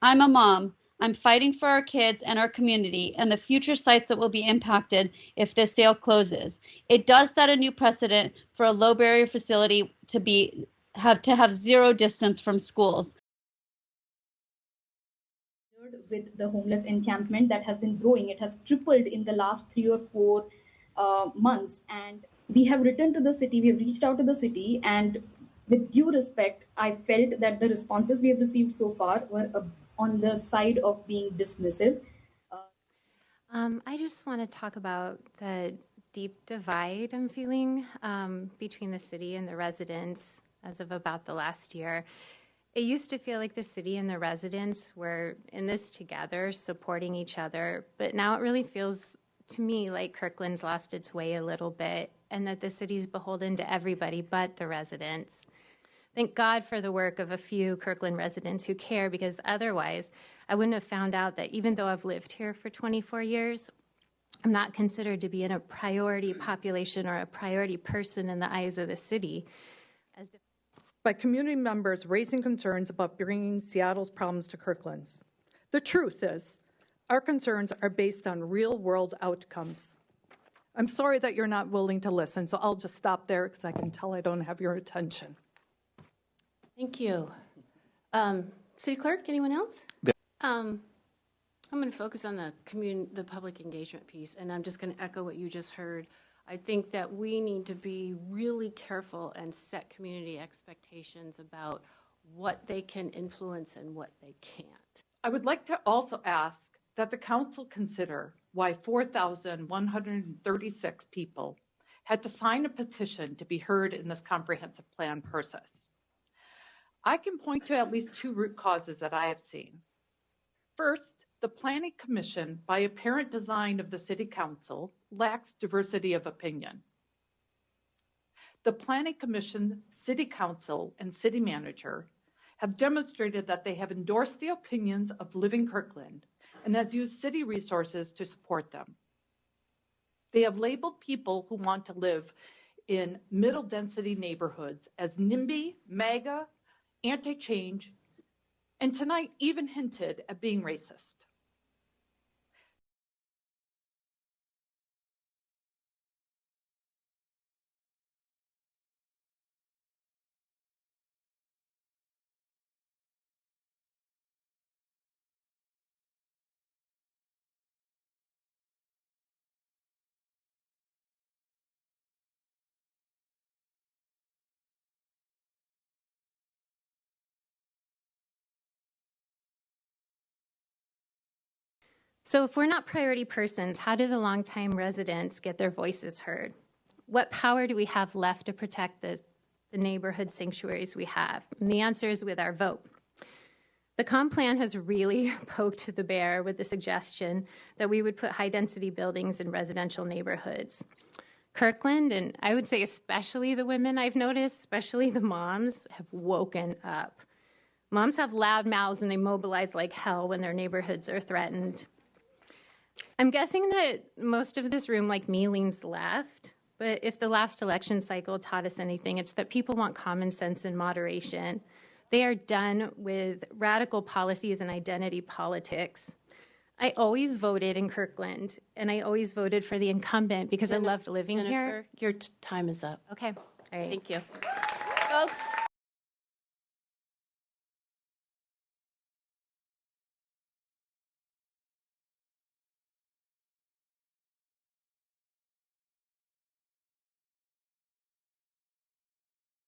I'm a mom. I'm fighting for our kids and our community and the future sites that will be impacted if this sale closes. It does set a new precedent for a low barrier facility to have zero distance from schools. With the homeless encampment that has been growing, it has tripled in the last 3 or 4 months, and we have returned to the city. We have reached out to the city, and with due respect, I felt that the responses we have received so far were on the side of being dismissive. I just want to talk about the deep divide I'm feeling between the city and the residents as of about the last year. It used to feel like the city and the residents were in this together, supporting each other, but now it really feels to me like Kirkland's lost its way a little bit and that the city's beholden to everybody but the residents. Thank God for the work of a few Kirkland residents who care, because otherwise I wouldn't have found out that even though I've lived here for 24 years, I'm not considered to be in a priority population or a priority person in the eyes of the city. By community members raising concerns about bringing Seattle's problems to Kirkland's. The truth is, our concerns are based on real-world outcomes. I'm sorry that you're not willing to listen, so I'll just stop there because I can tell I don't have your attention. Thank you. City Clerk, anyone else? I'm going to focus on the public engagement piece, and I'm just going to echo what you just heard. I think that we need to be really careful and set community expectations about what they can influence and what they can't. I would like to also ask that the council consider why 4,136 people had to sign a petition to be heard in this comprehensive plan process. I can point to at least 2 root causes that I have seen. First, the Planning Commission, by apparent design of the City Council, lacks diversity of opinion. The Planning Commission, City Council, and City Manager have demonstrated that they have endorsed the opinions of Living Kirkland and has used city resources to support them. They have labeled people who want to live in middle-density neighborhoods as NIMBY, MAGA, anti-change, and tonight even hinted at being racist. So if we're not priority persons, how do the longtime residents get their voices heard? What power do we have left to protect the neighborhood sanctuaries we have? And the answer is with our vote. The comp plan has really poked the bear with the suggestion that we would put high-density buildings in residential neighborhoods. Kirkland, and I would say especially the women I've noticed, especially the moms, have woken up. Moms have loud mouths and they mobilize like hell when their neighborhoods are threatened. I'm guessing that most of this room, like me, leans left, but if the last election cycle taught us anything, it's that people want common sense and moderation. They are done with radical policies and identity politics. I always voted in Kirkland, and I always voted for the incumbent because I loved living here. Your time is up. Okay. All right. Thank you.